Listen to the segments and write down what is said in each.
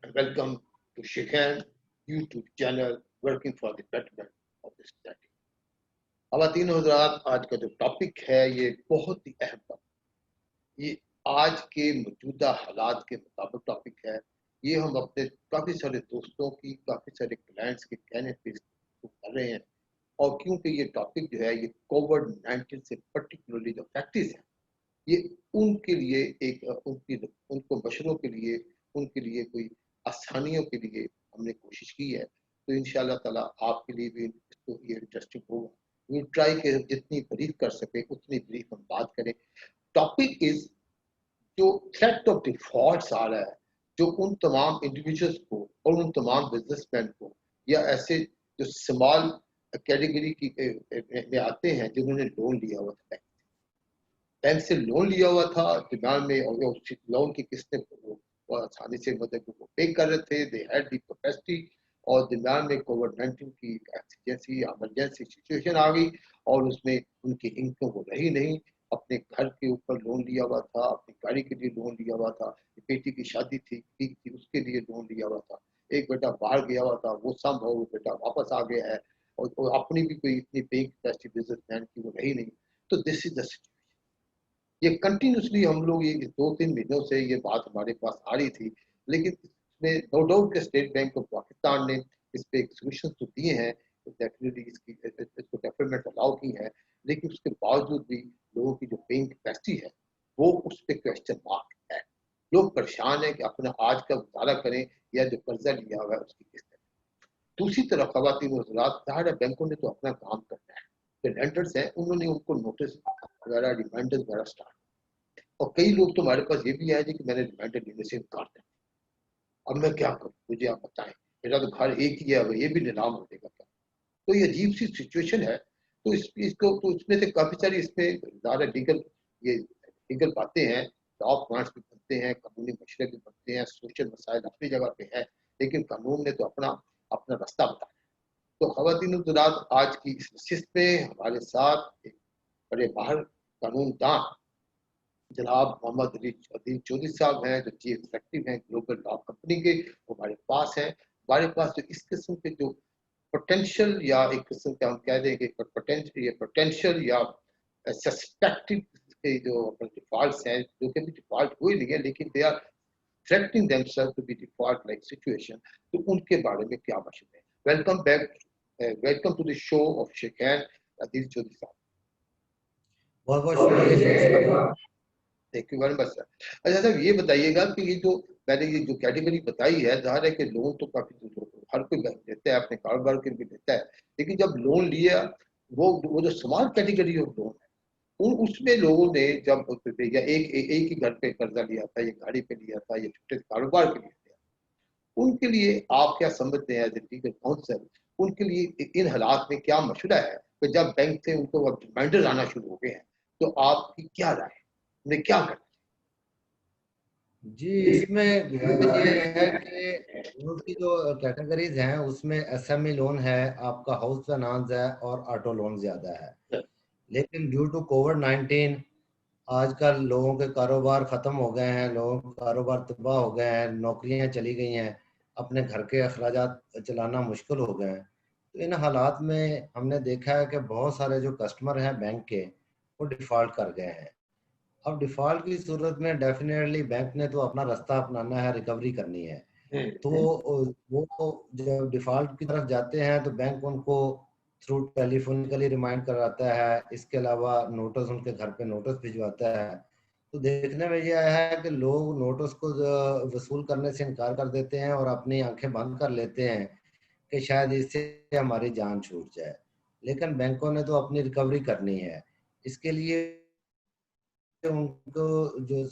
and welcome to Shikhan YouTube channel working for the betterment of the society. ख़वातीन और हज़रात, आज का जो टॉपिक है ये बहुत ही अहम टॉपिक, ये आज के मौजूदा हालात के मुताबिक टॉपिक है। ये हम अपने काफ़ी सारे दोस्तों की, काफ़ी सारे क्लाइंट्स के कहने पे कर रहे हैं, और क्योंकि ये टॉपिक जो है ये कोविड-19 से पर्टिकुलरली जो फैक्टर्स हैं, ये उनके लिए उनको बशरों के लिए, उनके लिए कोई आसानियों के लिए हमने कोशिश की है। तो इंशाअल्लाह ताला आपके लिए भी इसको ये इंटरेस्टिंग होगा। वी ट्राई के जितनी ब्रीफ कर सके उतनी ब्रीफ हम बात करें। टॉपिक इज जो थ्रेट ऑफ डिफॉल्ट्स आ रहा है, जो उन तमाम इंडिविजुअल्स को और उन तमाम बिजनेसमैन को या ऐसे जो स्मॉल कैटेगरी की में आते हैं जिन्होंने लोन लिया हुआ था, बैंक से लोन लिया हुआ था दिमाग में, और लोन की किस्तें वो आसानी से मतलब वो पे कर रहे थे, दे हैड द कैपेसिटी, और दिमाग में कोविड-19 की एक्सीजेंसी इमरजेंसी सिचुएशन आ गई और उसमें उनकी इनकम वो रही नहीं। अपने घर के ऊपर लोन लिया हुआ था, अपनी गाड़ी के लिए लोन लिया हुआ था, बेटी की शादी थी उसके लिए लोन लिया हुआ था, एक बेटा बाहर गया हुआ था, वो संभव वो बेटा वापस आ गया है, और अपनी भी कोई इतनी पेइंग कैपेसिटी बिजनेसमैन की वो रही नहीं। तो दिस इज द सिचुएशन। ये कंटिन्यूसली हम लोग ये 2-3 महीनों से ये बात हमारे पास आ रही थी, लेकिन इसमें नो डाउट के स्टेट बैंक ऑफ पाकिस्तान ने इस पे एक सोल्यूशन तो दिए हैं, तो डेफिनेटली इसको डेवलपमेंट अलाउ की है, लेकिन उसके बावजूद भी लोगों की जो पेइंग कैपेसिटी है वो उस पर क्वेश्चन मार्क है। लोग परेशान है कि अपना आज का गुजारा करें या जो कर्जा लिया हुआ है उसकी किस्त। दूसरी तरफ ख़वातीन और हज़रात, ज़ाहिर है बैंकों ने तो अपना काम करना है, जो लेंडर्स हैं उन्होंने उनको नोटिस वगैरह रिमाइंडर्स वगैरह स्टार्ट, और कई लोग तो हमारे पास ये भी आए कि मैंने रिमाइंडर देने से इनकार कर दिया, अब मैं क्या करूं, मुझे आप बताएं, मेरा तो घर एक ही है, ये भी नीलाम हो जाएगा क्या? तो ये अजीब सी सिचुएशन है। तो इसको तो इसमें से काफी सारी इसमें ज़्यादा लीगल बातें हैं, लॉ पॉइंट्स भी बनते हैं, कानूनी मसले भी बनते हैं, सोशल मसाइल अपनी जगह पे है, लेकिन कानून ने तो अपना अपना रास्ता बताया। तो ख़वातीन और हज़रात, आज की इस नशिस्त में हमारे साथ एक बड़े माहिर कानूनदान जनाब मोहम्मद अदील चौधरी साहब हैं, जो चीफ एग्जीक्यूटिव हैं ग्लोबल लॉ कंपनी के, वो हमारे पास हैं। हमारे पास जो इस किस्म के जो पोटेंशियल या एक किस्म का हम कह दें कि पोटेंशियल या सस्पेक्टेड के जो डिफॉल्ट्स हैं, जो कि डिफॉल्ट हुए नहीं है लेकिन they are threatening themselves to be default like situation, तो उनके बारे में क्या मशहूर है। Welcome back, welcome to the show of शिकैन अदील चौधरी साहब। बहुत बहुत शुक्रिया। Thank you very much sir. अच्छा सर, ये बताइएगा कि ये जो मैंने ये जो कैटेगरी बताई है, जाहिर है कि लोन तो काफी हर कोई देता है, अपने कारोबार के लिए देता है, लेकिन जब लोन लिया वो जो स्मॉल कैटेगरी ऑफ लोन है, उसमें लोगों ने जब या एक ही घर पे कर्जा लिया था, या गाड़ी पे लिया था, या छोटे कारोबार के लिए लिया, उनके लिए आप क्या समझते हैं एज ए लीगल काउंसिल, उनके लिए इन हालात में क्या मशवरा है कि जब बैंक से उनको अब रिमाइंडर आना शुरू हो गए हैं, तो आपकी क्या राय है, उन्हें क्या करना? जी, इसमें ये है कि लोन की जो कैटेगरीज हैं उसमें एसएमई लोन है, आपका हाउस फाइनेंस है और ऑटो लोन ज्यादा है। लेकिन ड्यू टू कोविड-19 आजकल लोगों के कारोबार खत्म हो गए हैं, लोगों के कारोबार तबाह हो गए हैं, नौकरियां चली गई हैं, अपने घर के अखराजात चलाना मुश्किल हो गए हैं। तो इन हालात में हमने देखा है कि बहुत सारे जो कस्टमर हैं बैंक के, वो डिफॉल्ट कर गए हैं। अब डिफॉल्ट की सूरत में डेफिनेटली बैंक ने तो अपना रास्ता अपनाना है, रिकवरी करनी है। तो वो जब डिफॉल्ट की तरफ जाते हैं तो बैंक उनको थ्रू टेलीफोनिकली रिमाइंड कराता है, इसके अलावा नोटिस उनके घर पे नोटिस भिजवाता है। तो देखने में ये आया है कि लोग नोटिस को वसूल करने से इनकार कर देते हैं और अपनी आंखें बंद कर लेते हैं कि शायद इससे हमारी जान छूट जाए, लेकिन बैंकों ने तो अपनी रिकवरी करनी है। इसके लिए उनको जो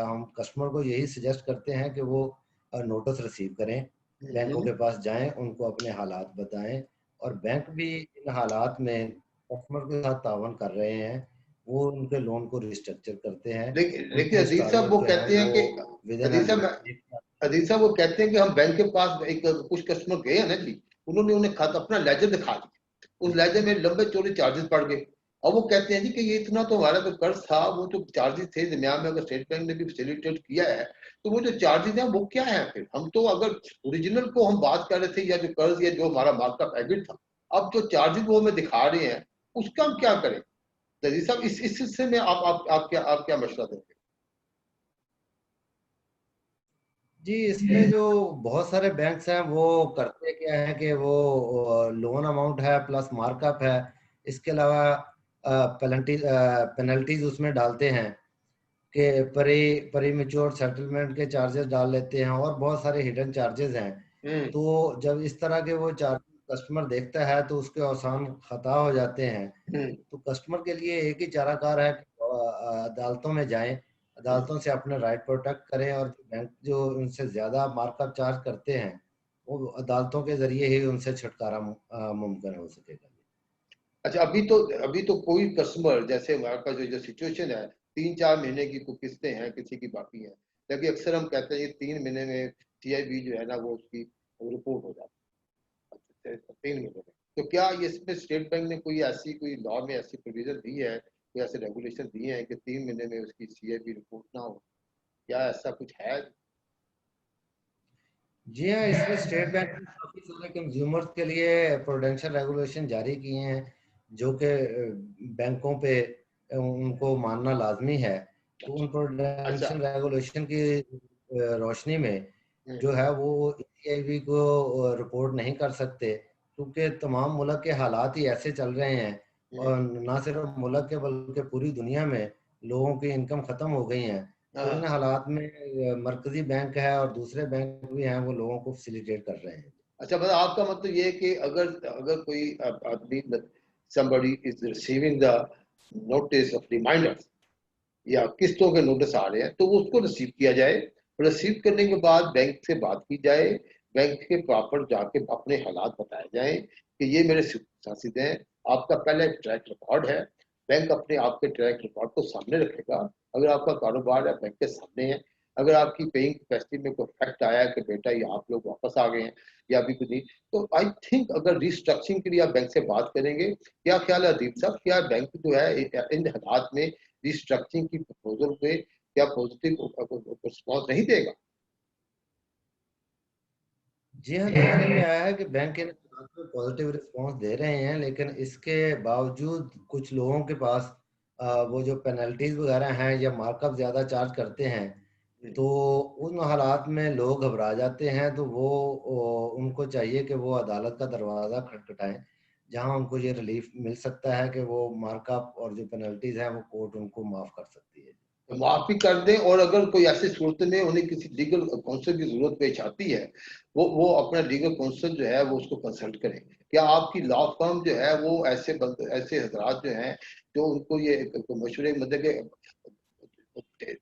हम कस्टमर को यही सजेस्ट करते हैं कि वो नोटिस रिसीव करें, बैंकों के पास जाएं, उनको अपने हालात बताएं, और बैंक भी इन हालात में कस्टमर के साथ तावन कर रहे हैं। वो उनके लोन को रिस्ट्रक्चर करते हैं। लेकिन अजीज साहब वो कहते हैं कि अजीज साहब वो कहते हैं कि हम बैंक के पास एक कुछ कस्टमर गए हैं ना जी, उन्होंने उन्हें खाता अपना लेजर दिखा दिया, उस लेजर में लंबे चौड़े चार्जेस पड़ गए। और वो कहते हैं जी कि ये इतना तो हमारा जो कर्ज था वो तो चार्जेस थे दुनिया में, अगर स्टेट बैंक ने भी फैसिलिटेट किया है तो वो जो चार्जेस हैं वो क्या है? फिर हम तो अगर ओरिजिनल को हम बात कर रहे थे या जो कर्ज या जो हमारा मार्कअप एबिट था, अब जो चार्जेस वो हमें दिखा रहे हैं उसका हम क्या करें? लजीज साहब इस हिस्से में आप क्या मशवरा देंगे? जी, इसमें जो बहुत सारे बैंक्स हैं वो करते क्या है कि वो लोन अमाउंट है प्लस मार्कअप है, इसके अलावा पेनल्टीज उसमें डालते हैं कि परी मेच्योर सेटलमेंट के चार्जेस डाल लेते हैं और बहुत सारे हिडन चार्जेस हैं। तो जब इस तरह के वो चार्जेस कस्टमर देखता है तो उसके आसान खता हो जाते हैं। तो कस्टमर के लिए एक ही चाराकार है कि अदालतों में जाएं, अदालतों से अपने राइट प्रोटेक्ट करें और बैंक जो उनसे ज़्यादा मार्कअप चार्ज करते हैं वो अदालतों के ज़रिए ही उनसे छुटकारा मुमकिन हो सकेगा। अच्छा, अभी तो कोई कस्टमर, जैसे हमारे पास जो सिचुएशन है 3-4 महीने की कुछ किस्तें हैं, किसी की बाकी हैं, लेकिन अक्सर हम कहते हैं 3 महीने में CIB जो है ना वो उसकी रिपोर्ट हो जाती है 3 महीने में। तो क्या ये इसमें स्टेट बैंक ने कोई लॉ में ऐसी प्रोविजन दी है, कोई ऐसे रेगुलेशन दिए हैं कि 3 महीने में उसकी CIB रिपोर्ट ना हो? क्या ऐसा कुछ है? जी हाँ, इसमें स्टेट बैंक ने काफी सारे कंज्यूमर्स के लिए प्रोडेंशियल रेगुलेशन जारी किए हैं जो कि बैंकों पे उनको मानना लाजमी है। तो उन अच्छा। प्रोडेंशियल रेगुलेशन की रोशनी में हम्म, जो है वो CIB को रिपोर्ट नहीं कर सकते, क्योंकि तमाम मुल्क के हालात ही ऐसे चल रहे हैं हम्म, और ना सिर्फ मुल्क के बल्कि पूरी दुनिया में लोगों की इनकम ख़त्म हो गई है। तो इन हाँ। हालात में मरकजी बैंक है और दूसरे बैंक भी हैं वो लोगों को फैसिलिटेट कर रहे हैं। अच्छा, मतलब आपका मतलब ये है कि अगर अगर कोई आदमी, somebody is receiving the notice of reminders या किस्तों के नोटिस आ रहे हैं तो वो उसको रिसीव किया जाए, रिसीव करने के बाद बैंक से बात की जाए, बैंक के प्रॉपर जाके अपने हालात बताए जाएं कि ये मेरे शासित हैं, आपका पहले ट्रैक रिकॉर्ड है, बैंक अपने आपके ट्रैक रिकॉर्ड को सामने रखेगा। अगर आपका कारोबार है बैंक के सामने है, अगर आपकी पेइंग कैपेसिटी में कोई फैक्ट आया है कि बेटा ये आप लोग वापस आ गए हैं या अभी कुछ नहीं, तो आई थिंक अगर रिस्ट्रक्चरिंग के लिए आप बैंक से बात करेंगे, क्या ख्याल है अदीब साहब, क्या बैंक जो है इन हालात में रिस्ट्रक्चरिंग की प्रपोजल पे क्या पॉजिटिव रिस्पॉन्स नहीं देगा? जी हाँ, देखने में आया है कि बैंक इन हालात में पॉजिटिव रिस्पॉन्स दे रहे हैं, लेकिन इसके बावजूद कुछ लोगों के पास वो जो पेनल्टीज वगैरह हैं या मार्कअप ज़्यादा चार्ज करते हैं, तो उन हालात में लोग घबरा जाते हैं। तो उनको चाहिए कि वो अदालत का दरवाज़ा खटखटाएं, जहां उनको ये रिलीफ मिल सकता है कि वो मार्कअप और जो पेनल्टीज हैं वो कोर्ट उनको माफ़ कर सकती है। तो माफ भी कर दें, और अगर कोई ऐसी सूरत में उन्हें किसी लीगल काउंसिल की जरूरत पेश आती है, वो अपना लीगल काउंसिल जो है वो उसको कंसल्ट करें। क्या आपकी लॉ फर्म जो है वो ऐसे हजरात जो हैं जो उनको ये मशवरे मतलब के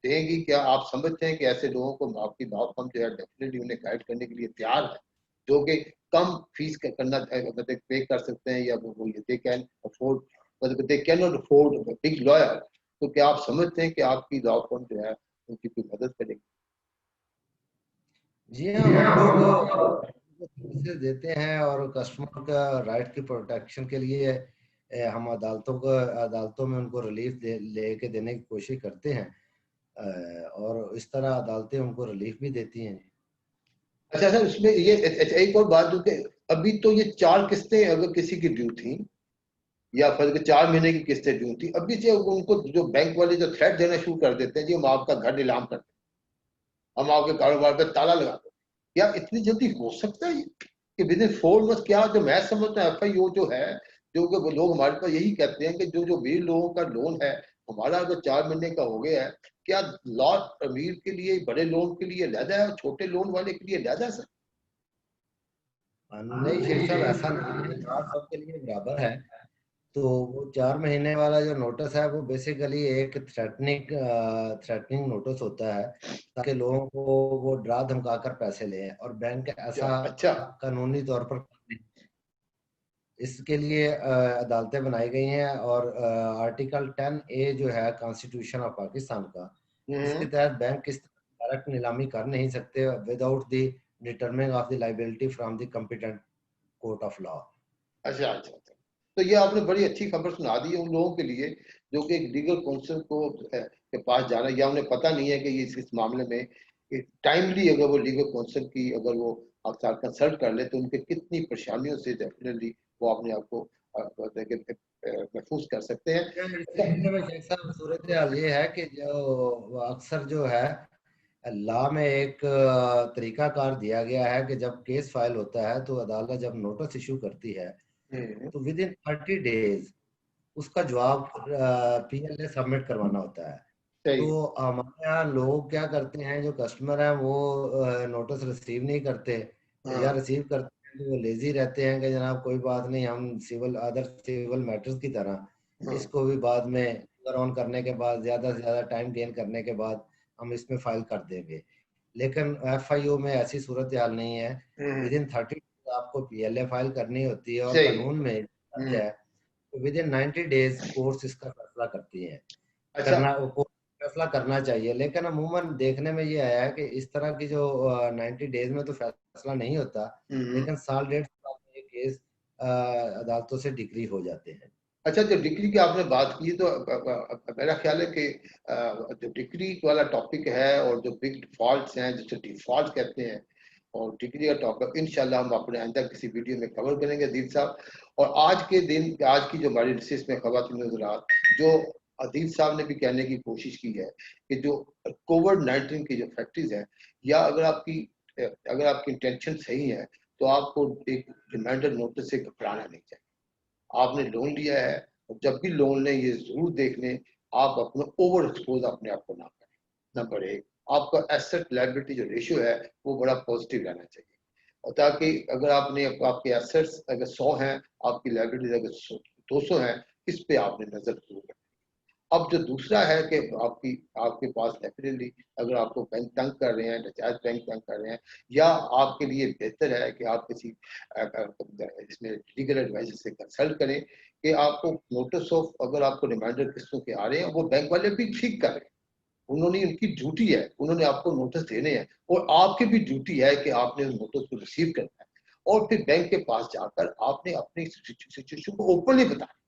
देंगी? क्या आप समझते हैं कि ऐसे लोगों को आपकी लॉ फर्म जो है डेफिनेटली उन्हें गाइड करने के लिए तैयार है, जो कि कम फीस करना मतलब पे कर सकते हैं, या वो दे कैन अफोर्ड, मतलब they can not afford big lawyer? तो क्या आप समझते हैं कि आपकी लॉ फर्म जो है उनकी कोई मदद करेगी? जी हाँ, हम लोग सर्विसेज देते हैं और कस्टमर का राइट की प्रोटेक्शन के लिए हम अदालतों में उनको रिलीफ लेके देने की कोशिश करते हैं। और इस तरह अदालतें उनको रिलीफ भी देती हैं। अच्छा सर, उसमें ये एक और बात जो कि अभी तो ये 4 किस्तें अगर किसी की ड्यू थी या फिर 4 महीने की किस्तें ड्यू थी, अभी से उनको जो बैंक वाले जो थ्रेट देना शुरू कर देते हैं, जी हम आपका घर नीलाम कर दें, हम आपके कारोबार पे ताला लगा दें, क्या इतनी जल्दी हो सकता है कि विद इन 4 मंथ? क्या जो मैं समझता हूँ FIO जो है, जो कि वो लोग हमारे पास यही कहते हैं कि जो जो अमीर लोगों का लोन है हमारा अगर 4 महीने का हो गया है, क्या लॉ अमीर के लिए, बड़े लोन के लिए अलहदा है और छोटे लोन वाले के लिए अलहदा है सर? नहीं शेख साहब, ऐसा नहीं है, चार सबके लिए बराबर है। तो वो 4 महीने वाला जो नोटिस है वो बेसिकली एक थ्रेटनिंग नोटिस होता है, ताकि लोगों को वो डरा धमका कर पैसे लें, और बैंक अच्छा, ऐसा अच्छा। कानूनी तौर पर इसके लिए अदालतें बनाई गई हैं। और आर्टिकल 10A जो है कॉन्स्टिट्यूशन ऑफ पाकिस्तान का, इसके हम्म। तहत बैंक किस डायरेक्ट नीलामी कर नहीं सकते without the determining of the liability from the competent court of law. अच्छा, अच्छा, अच्छा। तो ये आपने बड़ी अच्छी खबर सुना दी है उन लोगों के लिए जो कि एक लीगल काउंसिल को के पास जाना, या उन्हें पता नहीं है कि ये इस मामले में टाइमली अगर वो लीगल काउंसिल की अगर वो आपसे कंसल्ट कर ले तो उनके कितनी परेशानियों से डेफिनेटली वो अपने आप को महफूज कर सकते हैं। इस मामले में शेख साहब सूरत हाल ये है कि जो अक्सर जो है लॉ में एक तरीकाकार दिया गया है कि जब केस फाइल होता है तो अदालत जब नोटिस इशू करती है तो विद इन 30 डेज उसका जवाब पीएलए सबमिट करवाना होता है। सही। तो हमारे यहाँ लोग क्या करते हैं, जो कस्टमर हैं वो नोटिस रिसीव नहीं करते, या हाँ रिसीव करते हैं तो वो लेजी रहते हैं कि जनाब कोई बात नहीं, हम सिविल अदर सिविल मैटर्स की तरह हाँ। इसको भी बाद में ऑन करने के बाद ज़्यादा से ज़्यादा टाइम गेन करने के बाद हम इसमें फाइल कर देंगे। लेकिन एफआईओ में ऐसी सूरत हाल नहीं है। विद इन 30 आपको पीएलए फाइल करनी होती है और सही। कानून में है विद इन 90 डेज कोर्ट्स इसका फैसला करती है। अच्छा। करना को फैसला करना चाहिए, लेकिन अमूमन देखने में ये आया है कि इस तरह की जो 90 डेज में तो फैसला नहीं होता, लेकिन साल 1.5 साल में ये केस अदालतों से डिक्री हो जाते हैं। अच्छा, जो डिग्री की आपने बात की तो मेरा ख्याल है कि जो डिग्री वाला टॉपिक है और जो बिग डिफॉल्ट्स हैं जिसे डिफॉल्ट कहते हैं, और डिग्री का टॉपिक इंशाल्लाह हम अपने अंदर किसी वीडियो में कवर करेंगे अदील साहब। और आज के दिन, आज की जो हमारी रिसर्च में खवातीन हज़रात, जो अदील साहब ने भी कहने की कोशिश की है कि जो कोविड-19 की जो फैक्टरीज हैं, या अगर आपकी इंटेंशन सही है तो आपको एक रिमाइंडर नोटिस से घबराना नहीं चाहिए। आपने लोन लिया है और जब भी लोन लें ये जरूर देख लें आप अपना ओवर एक्सपोज अपने आप को ना करें। नंबर एक, आपका एसेट लायबिलिटी जो रेशियो है वो बड़ा पॉजिटिव रहना चाहिए, और ताकि अगर आपने आपके एसेट्स अगर 100 हैं, आपकी लायबिलिटीज अगर 200 हैं, इस पे आपने नजर जरूर रखनी। अब जो दूसरा है कि आपके पास डेफिनेटली अगर आपको बैंक तंग कर रहे हैं, नजायज बैंक तंग कर रहे हैं, या आपके लिए बेहतर है कि आप किसी इसमें लीगल एडवाइजर से कंसल्ट करें कि आपको नोटिस ऑफ अगर आपको रिमाइंडर किस्तों के आ रहे हैं, वो बैंक वाले भी ठीक कर रहे हैं, उन्होंने उनकी ड्यूटी है, उन्होंने आपको नोटिस देने हैं, और आपकी भी ड्यूटी है कि आपने उस नोटिस को रिसीव करना है, और फिर बैंक के पास जाकर आपने अपनी सिचुएशन को ओपनली बताना।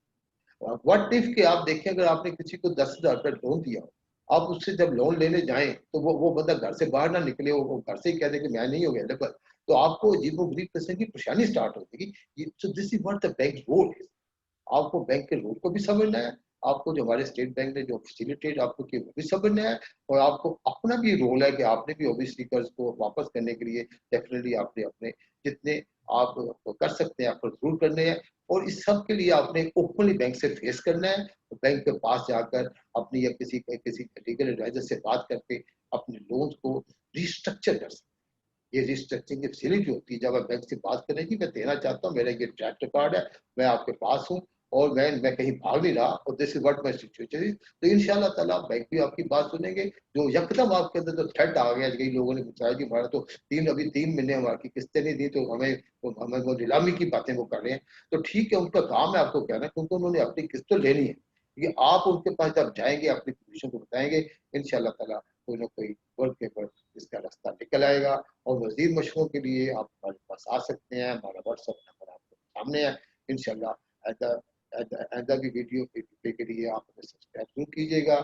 व्हाट इफ कि आप देखें अगर आपने किसी को 10,000 रुपये लोन दिया हो, आप उससे जब लोन लेने जाएं तो वो बंदा घर से बाहर ना निकले, वो घर से ही कह दे कि मैं नहीं अवेलेबल, तो आपको अजीबोगरीब किस्म की परेशानी स्टार्ट हो जाएगी। So this is what the bank role is. आपको बैंक के रूल को भी समझना है, आपको जो हमारे स्टेट बैंक ने जो फैसिलिटेट आपको की वो भी समझना है, और आपको अपना भी रोल है कि आपने भी ओबीसी कर्ज को वापस करने के लिए डेफिनेटली आपने अपने जितने आप कर सकते हैं एफर्ट जरूर करने हैं, और इस सब के लिए आपने ओपनली बैंक से फेस करना है। तो बैंक के पास जाकर अपनी या किसी किसी लीगल एडवाइजर से बात करके अपने लोन्स को रिस्ट्रक्चर कर सकते हैं। ये रिस्ट्रक्चरिंग की फैसिलिटी होती है जब आप बैंक से बात करें कि मैं देना चाहता हूँ, मेरा ये ट्रैक रिकॉर्ड है, मैं आपके पास हूँ, और मैं कहीं भाग नहीं रहा, और this is what my situation is. तो इंशाल्लाह ताला बैंक भी आपकी बात सुनेंगे। जो यकदम आपके अंदर जो थ्रेट आ गया, कई लोगों ने बताया कि हमारा तो अभी 3 महीने हमारी किस्तें नहीं दी, तो हमें वो नीलामी की बातें वो कर रहे हैं, तो ठीक है, उनका काम है आपको कहना, क्योंकि उन्होंने अपनी किस्त तो लेनी है, क्योंकि आप उनके पास जब जाएंगे अपनी पोजीशन को बताएंगे, इंशाल्लाह ताला कोई ना कोई वर्क पेपर इसका रास्ता निकल आएगा। और मजीद मशवरों के लिए आप हमारे पास आ सकते हैं, हमारा व्हाट्सएप नंबर आपके सामने है। इंशाल्लाह आइंदा भी वीडियो के लिए आप हमें सब्सक्राइब जरूर कीजिएगा।